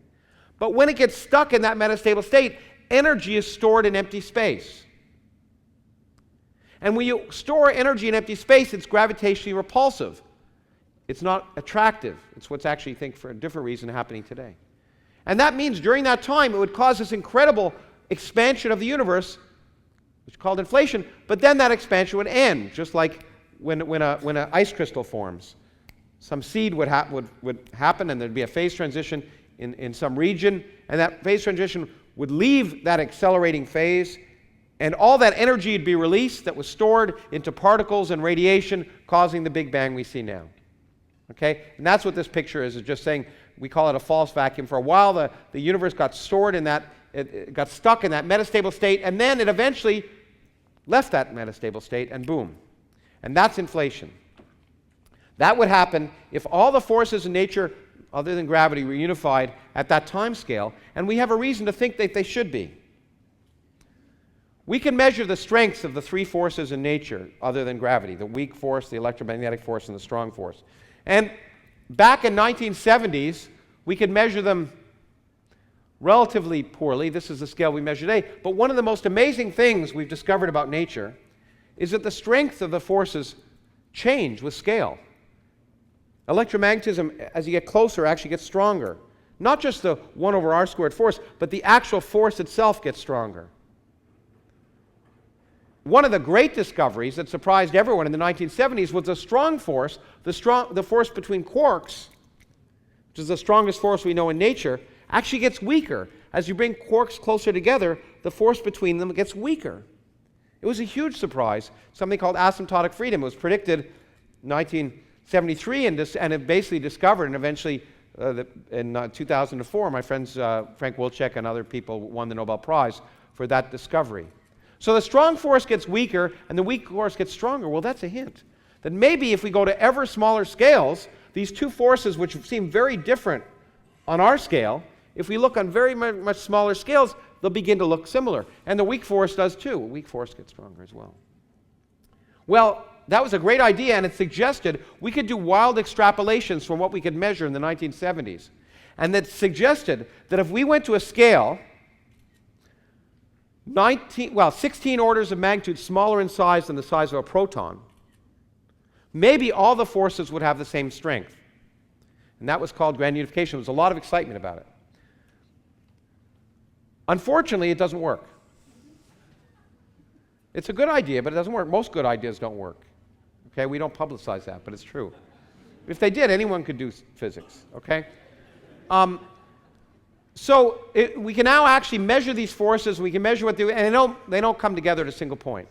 But when it gets stuck in that metastable state, energy is stored in empty space. And when you store energy in empty space, it's gravitationally repulsive. It's not attractive. It's what's actually, I think, for a different reason, happening today. And that means during that time, it would cause this incredible expansion of the universe, which is called inflation, but then that expansion would end, just like when an ice crystal forms. Some seed would happen, and there'd be a phase transition in some region, and that phase transition would leave that accelerating phase, and all that energy would be released that was stored into particles and radiation, causing the Big Bang we see now. Okay? And that's what this picture is just saying, we call it a false vacuum. For a while, the universe got stored in that, it got stuck in that metastable state, and then it eventually left that metastable state, and boom. And that's inflation. That would happen if all the forces in nature, other than gravity, were unified at that time scale, and we have a reason to think that they should be. We can measure the strengths of the three forces in nature, other than gravity, the weak force, the electromagnetic force, and the strong force. And back in 1970s, we could measure them relatively poorly. This is the scale we measure today. But one of the most amazing things we've discovered about nature is that the strength of the forces change with scale. Electromagnetism, as you get closer, actually gets stronger. Not just the 1 over r squared force, but the actual force itself gets stronger. One of the great discoveries that surprised everyone in the 1970s was the strong force, the force between quarks, which is the strongest force we know in nature, actually gets weaker. As you bring quarks closer together, the force between them gets weaker. It was a huge surprise, something called asymptotic freedom. It was predicted in 1973 and it basically discovered, and eventually in 2004, my friends Frank Wilczek and other people won the Nobel Prize for that discovery. So the strong force gets weaker and the weak force gets stronger. Well, that's a hint that maybe if we go to ever smaller scales, these two forces, which seem very different on our scale, if we look on very much smaller scales, they'll begin to look similar. And the weak force does too. A weak force gets stronger as well. Well, that was a great idea, and it suggested we could do wild extrapolations from what we could measure in the 1970s. And that suggested that if we went to a scale 16 orders of magnitude smaller in size than the size of a proton, maybe all the forces would have the same strength. And that was called grand unification. There was a lot of excitement about it. Unfortunately, it doesn't work. It's a good idea, but it doesn't work. Most good ideas don't work. Okay, we don't publicize that, but it's true. If they did, anyone could do physics, okay? So we can now actually measure these forces. We can measure what and they don't come together at a single point.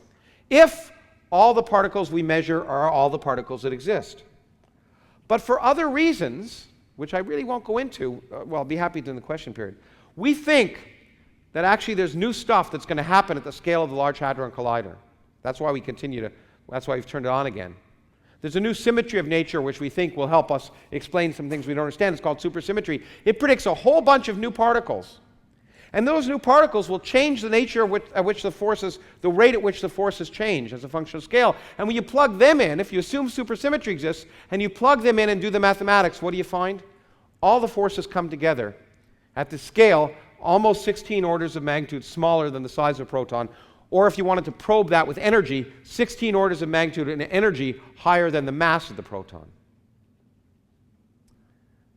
If all the particles we measure are all the particles that exist. But for other reasons, which I really won't go into, well, I'll be happy to in the question period, we think that actually there's new stuff that's going to happen at the scale of the Large Hadron Collider. That's why that's why we've turned it on again. There's a new symmetry of nature which we think will help us explain some things we don't understand. It's called supersymmetry. It predicts a whole bunch of new particles. And those new particles will change the nature at which the forces, the rate at which the forces change as a function of scale. And when you plug them in, if you assume supersymmetry exists, and you plug them in and do the mathematics, what do you find? All the forces come together at the scale almost 16 orders of magnitude smaller than the size of a proton, or if you wanted to probe that with energy, 16 orders of magnitude in energy higher than the mass of the proton.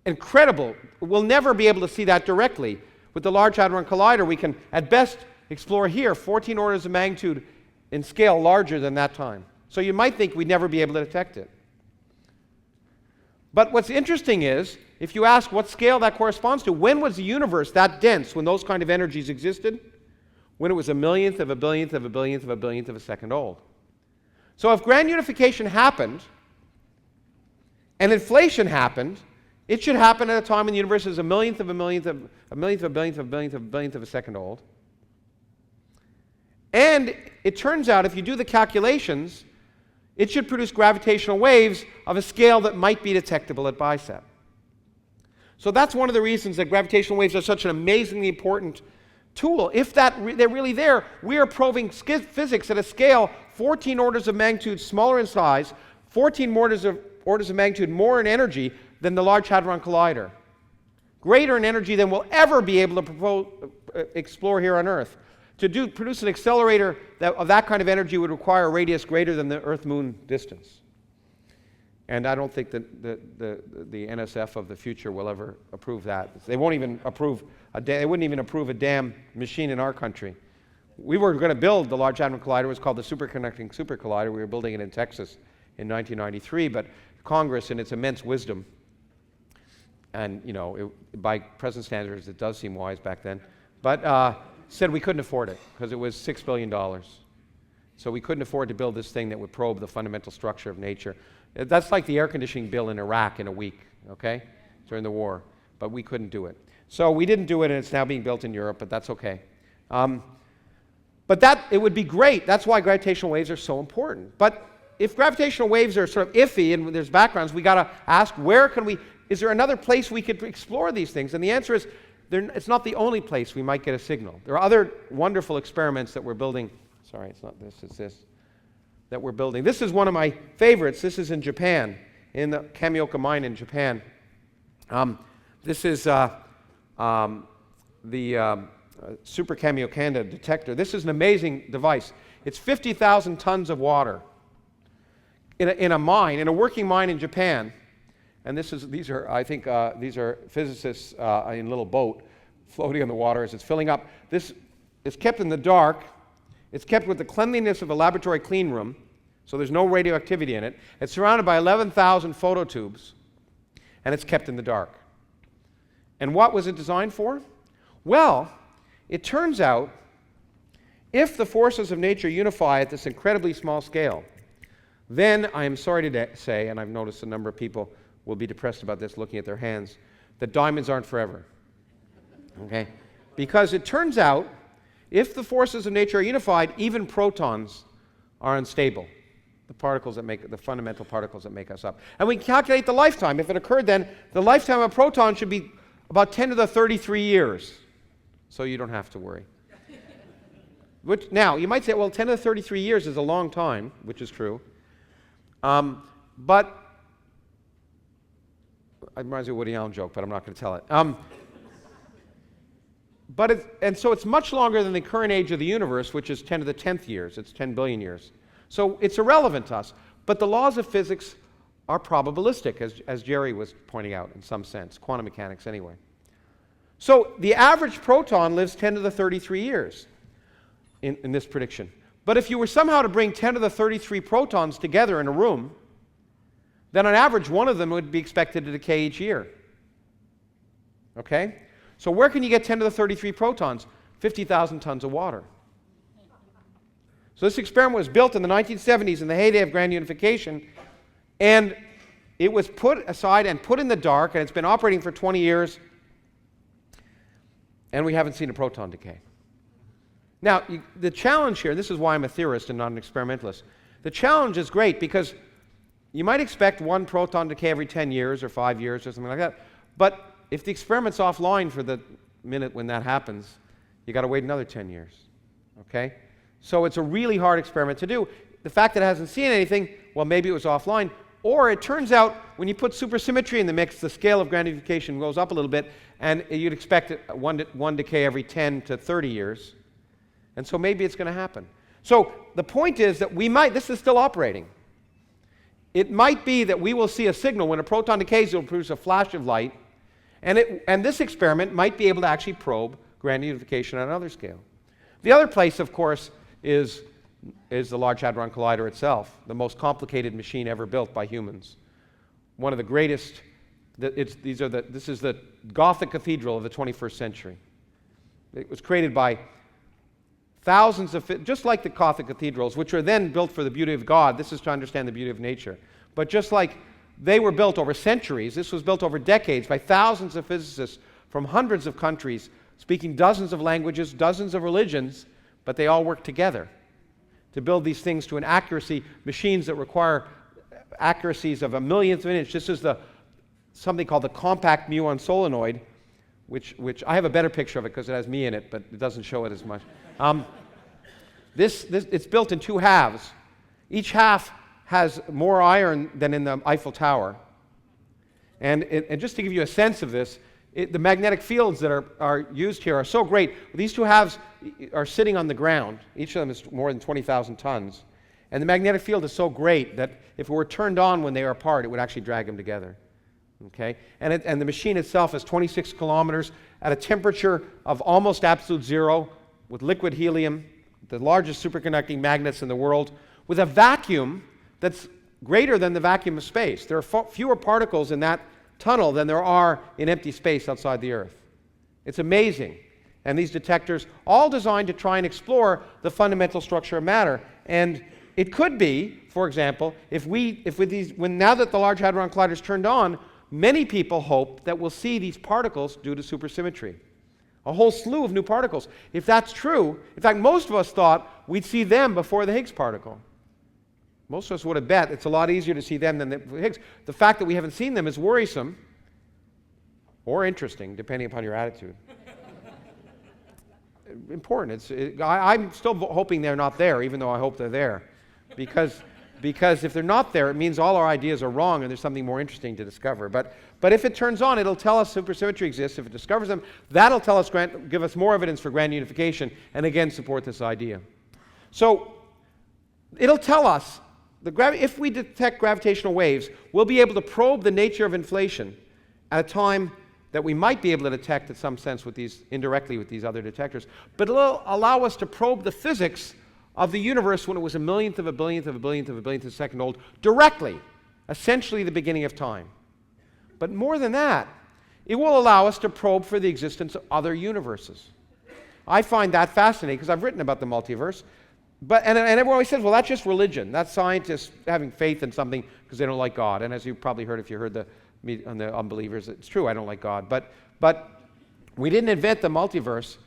Incredible. We'll never be able to see that directly. With the Large Hadron Collider, we can at best explore here 14 orders of magnitude in scale larger than that time. So you might think we'd never be able to detect it. But what's interesting is, if you ask what scale that corresponds to, when was the universe that dense, when those kind of energies existed? When it was a millionth of a billionth of a billionth of a billionth of a second old. So if grand unification happened, and inflation happened, it should happen at a time when the universe is a millionth of a millionth of a millionth of a billionth of a billionth of a billionth of a second old. And it turns out, if you do the calculations, it should produce gravitational waves of a scale that might be detectable at Bicep. So that's one of the reasons that gravitational waves are such an amazingly important tool. If they're really there, we are probing physics at a scale 14 orders of magnitude smaller in size, 14 orders of magnitude more in energy than the Large Hadron Collider. Greater in energy than we'll ever be able to explore here on Earth. To produce an accelerator of that kind of energy would require a radius greater than the Earth-Moon distance. And I don't think that the NSF of the future will ever approve that. They won't even approve they wouldn't even approve a damn machine in our country. We were going to build the Large Hadron Collider. It was called the Superconducting Super Collider. We were building it in Texas in 1993, but Congress, in its immense wisdom, and by present standards, it does seem wise back then, but said we couldn't afford it because it was $6 billion. So we couldn't afford to build this thing that would probe the fundamental structure of nature. That's like the air conditioning bill in Iraq in a week, okay, during the war, but we couldn't do it. So we didn't do it, and it's now being built in Europe, but that's okay. But it would be great. That's why gravitational waves are so important. But if gravitational waves are sort of iffy and there's backgrounds, we got to ask, is there another place we could explore these things? And the answer is, it's not the only place we might get a signal. There are other wonderful experiments that we're building. Sorry, it's not this, it's this. That we're building. This is one of my favorites. This is in Japan, in the Kamioka mine in Japan. This is the Super Kamiokanda detector. This is an amazing device. It's 50,000 tons of water in a mine, in a working mine in Japan. And these are physicists in a little boat floating on the water as it's filling up. This is kept in the dark. It's kept with the cleanliness of a laboratory clean room, so there's no radioactivity in it. It's surrounded by 11,000 phototubes, and it's kept in the dark. And what was it designed for? Well, it turns out if the forces of nature unify at this incredibly small scale, then I am sorry to say, and I've noticed a number of people will be depressed about this looking at their hands, that diamonds aren't forever. Okay? Because it turns out if the forces of nature are unified, even protons are unstable. The fundamental particles that make us up. And we can calculate the lifetime. If it occurred then, the lifetime of a proton should be about 10 to the 33 years. So you don't have to worry. Now, you might say, well, 10 to the 33 years is a long time, which is true. But, it reminds me of a Woody Allen joke, but I'm not going to tell it. So it's much longer than the current age of the universe, which is 10 to the 10th years. It's 10 billion years. So it's irrelevant to us. But the laws of physics are probabilistic, as Jerry was pointing out in some sense, quantum mechanics anyway. So the average proton lives 10 to the 33 years in this prediction. But if you were somehow to bring 10 to the 33 protons together in a room, then on average one of them would be expected to decay each year. Okay? So where can you get 10 to the 33 protons? 50,000 tons of water. So this experiment was built in the 1970s in the heyday of grand unification, and it was put aside and put in the dark, and it's been operating for 20 years, and we haven't seen a proton decay. Now, the challenge here, this is why I'm a theorist and not an experimentalist, the challenge is great because you might expect one proton decay every 10 years or 5 years or something like that, but if the experiment's offline for the minute when that happens, you've got to wait another 10 years, okay? So it's a really hard experiment to do. The fact that it hasn't seen anything, well, maybe it was offline, or it turns out when you put supersymmetry in the mix, the scale of grand unification goes up a little bit, and you'd expect one decay every 10 to 30 years. And so maybe it's going to happen. So the point is that this is still operating. It might be that we will see a signal when a proton decays, it will produce a flash of light, and this experiment might be able to actually probe grand unification on another scale. The other place, of course, is the Large Hadron Collider itself, the most complicated machine ever built by humans. One of the greatest, this is the Gothic cathedral of the 21st century. It was created by thousands of, just like the Gothic cathedrals, which were then built for the beauty of God. This is to understand the beauty of nature. But just like they were built over centuries, this was built over decades by thousands of physicists from hundreds of countries, speaking dozens of languages, dozens of religions, but they all work together to build these things to an accuracy, machines that require accuracies of a millionth of an inch. This is something called the compact muon solenoid, which I have a better picture of it because it has me in it, but it doesn't show it as much. It's built in two halves. Each half has more iron than in the Eiffel Tower. And just to give you a sense of this, the magnetic fields that are used here are so great. These two halves are sitting on the ground. Each of them is more than 20,000 tons. And the magnetic field is so great that if it were turned on when they are apart, it would actually drag them together. Okay? And the machine itself is 26 kilometers at a temperature of almost absolute zero with liquid helium, the largest superconducting magnets in the world, with a vacuum that's greater than the vacuum of space. There are fewer particles in that tunnel than there are in empty space outside the Earth. It's amazing. And these detectors, all designed to try and explore the fundamental structure of matter. And it could be, for example, now that the Large Hadron Collider is turned on, many people hope that we'll see these particles due to supersymmetry. A whole slew of new particles. If that's true, in fact, most of us thought we'd see them before the Higgs particle. Most of us would have bet it's a lot easier to see them than the Higgs. The fact that we haven't seen them is worrisome or interesting, depending upon your attitude. Important. I'm still hoping they're not there, even though I hope they're there. Because Because if they're not there, it means all our ideas are wrong and there's something more interesting to discover. But if it turns on, it'll tell us supersymmetry exists. If it discovers them, that'll tell us, give us more evidence for grand unification, and again support this idea. So it'll tell us, if we detect gravitational waves, we'll be able to probe the nature of inflation at a time that we might be able to detect in some sense indirectly with these other detectors. But it'll allow us to probe the physics of the universe when it was a millionth of a billionth of a billionth of a billionth of a second old directly, essentially the beginning of time. But more than that, it will allow us to probe for the existence of other universes. I find that fascinating because I've written about the multiverse. And everyone always says, well, that's just religion. That's scientists having faith in something because they don't like God. And as you probably heard if you heard on the unbelievers, it's true, I don't like God. But we didn't invent the multiverse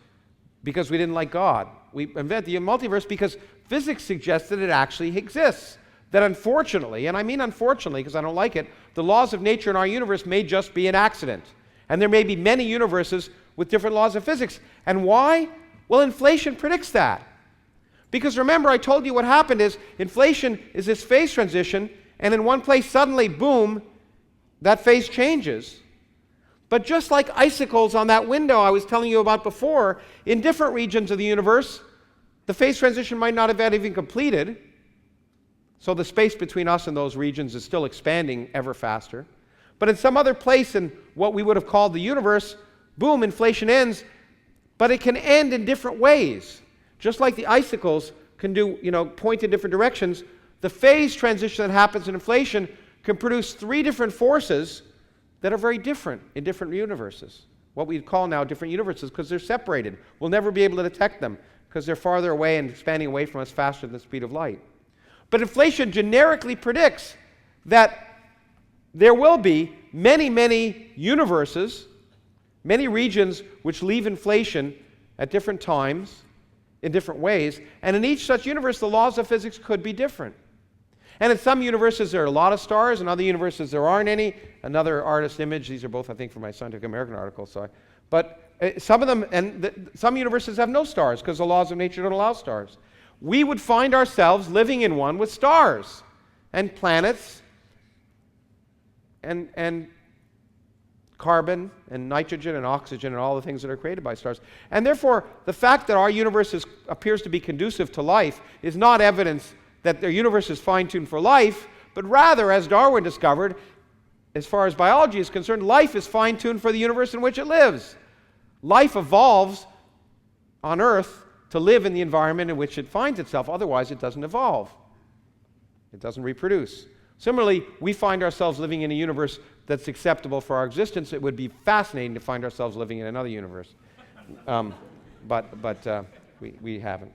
because we didn't like God. We invented the multiverse because physics suggests that it actually exists. That unfortunately, and I mean unfortunately because I don't like it, the laws of nature in our universe may just be an accident. And there may be many universes with different laws of physics. And why? Well, inflation predicts that. Because remember, I told you what happened is inflation is this phase transition, and in one place suddenly, boom, that phase changes. But just like icicles on that window I was telling you about before, in different regions of the universe, the phase transition might not have even completed. So the space between us and those regions is still expanding ever faster. But in some other place in what we would have called the universe, boom, inflation ends, but it can end in different ways. Just like the icicles can point in different directions, the phase transition that happens in inflation can produce three different forces that are very different in different universes. What we'd call now different universes because they're separated. We'll never be able to detect them because they're farther away and expanding away from us faster than the speed of light. But inflation generically predicts that there will be many, many universes, many regions which leave inflation at different times, in different ways, and in each such universe the laws of physics could be different. And in some universes there are a lot of stars, in other universes there aren't any. Another artist image, these are both I think from my Scientific American article. But some of them, some universes have no stars because the laws of nature don't allow stars. We would find ourselves living in one with stars and planets and carbon and nitrogen and oxygen and all the things that are created by stars. And therefore, the fact that our universe appears to be conducive to life is not evidence that their universe is fine-tuned for life, but rather, as Darwin discovered, as far as biology is concerned, life is fine-tuned for the universe in which it lives. Life evolves on Earth to live in the environment in which it finds itself. Otherwise, it doesn't evolve. It doesn't reproduce. Similarly, we find ourselves living in a universe that's acceptable for our existence. It would be fascinating to find ourselves living in another universe. But we haven't.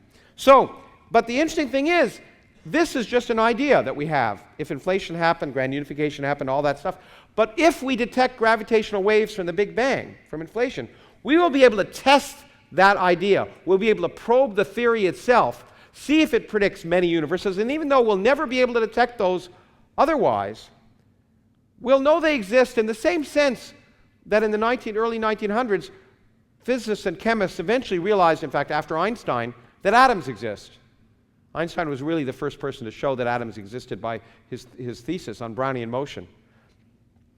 But the interesting thing is, this is just an idea that we have. If inflation happened, grand unification happened, all that stuff. But if we detect gravitational waves from the Big Bang, from inflation, we will be able to test that idea. We'll be able to probe the theory itself, see if it predicts many universes, and even though we'll never be able to detect those otherwise, we'll know they exist in the same sense that in the early 1900s, physicists and chemists eventually realized, in fact, after Einstein, that atoms exist. Einstein was really the first person to show that atoms existed by his thesis on Brownian motion.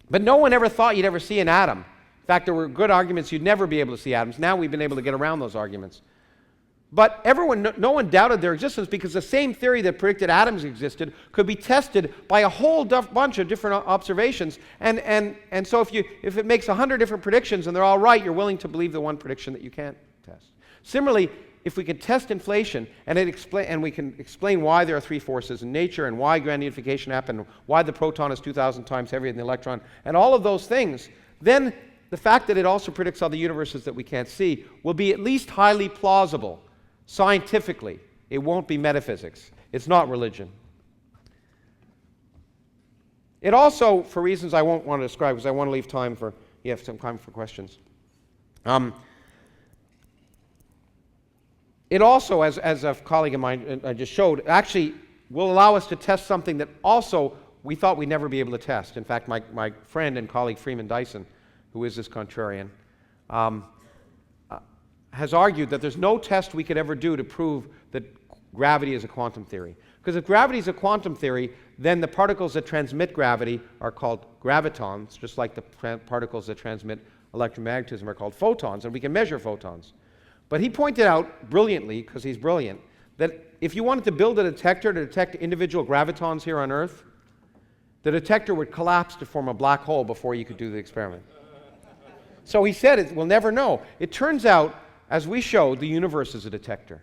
But no one ever thought you'd ever see an atom. In fact, there were good arguments you'd never be able to see atoms. Now we've been able to get around those arguments. But no one doubted their existence because the same theory that predicted atoms existed could be tested by a whole bunch of different observations. And so if it makes 100 different predictions and they're all right, you're willing to believe the one prediction that you can't test. Similarly, if we can test inflation and we can explain why there are three forces in nature and why grand unification happened, why the proton is 2,000 times heavier than the electron, and all of those things, then the fact that it also predicts other universes that we can't see will be at least highly plausible. Scientifically, it won't be metaphysics. It's not religion. It also, for reasons I won't want to describe, because I want to leave time for, you have some time for questions. It also, as a colleague of mine I just showed, actually will allow us to test something that also we thought we'd never be able to test. In fact, my friend and colleague Freeman Dyson, who is this contrarian, has argued that there's no test we could ever do to prove that gravity is a quantum theory. Because if gravity is a quantum theory, then the particles that transmit gravity are called gravitons, just like the particles that transmit electromagnetism are called photons, and we can measure photons. But he pointed out brilliantly, because he's brilliant, that if you wanted to build a detector to detect individual gravitons here on Earth, the detector would collapse to form a black hole before you could do the experiment. So he said, we'll never know. It turns out, as we showed, the universe is a detector.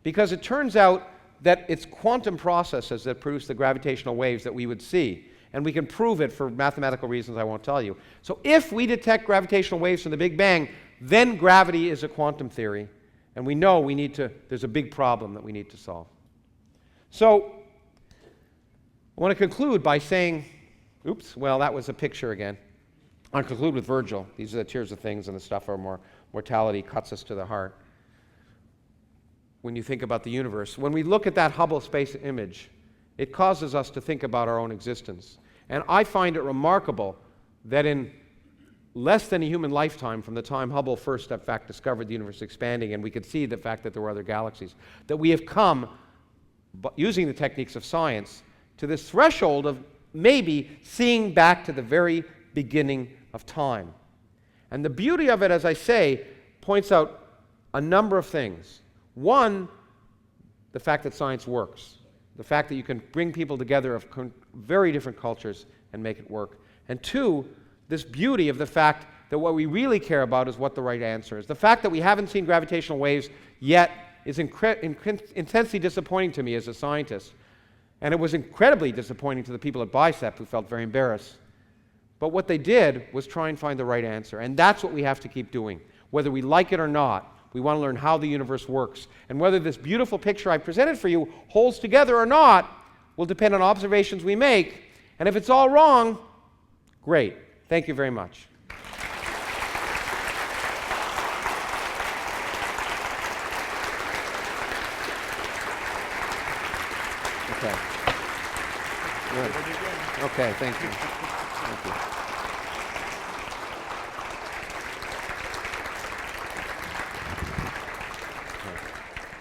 Because it turns out that it's quantum processes that produce the gravitational waves that we would see. And we can prove it for mathematical reasons I won't tell you. So if we detect gravitational waves from the Big Bang, then gravity is a quantum theory. And we know there's a big problem that we need to solve. So I want to conclude by saying, oops, well, that was a picture again. I'll conclude with Virgil. These are the tears of things, and the stuff of mortality cuts us to the heart. When you think about the universe, when we look at that Hubble space image, it causes us to think about our own existence. And I find it remarkable that in less than a human lifetime from the time Hubble first, in fact, discovered the universe expanding, and we could see the fact that there were other galaxies, that we have come, using the techniques of science, to this threshold of maybe seeing back to the very beginning of time. And the beauty of it, as I say, points out a number of things. One, the fact that science works. The fact that you can bring people together of very different cultures and make it work. And two, this beauty of the fact that what we really care about is what the right answer is. The fact that we haven't seen gravitational waves yet is intensely disappointing to me as a scientist. And it was incredibly disappointing to the people at Bicep, who felt very embarrassed. But what they did was try and find the right answer. And that's what we have to keep doing. Whether we like it or not, we want to learn how the universe works. And whether this beautiful picture I presented for you holds together or not will depend on observations we make. And if it's all wrong, great. Thank you very much. Okay. Good. Okay, thank you. Thank you.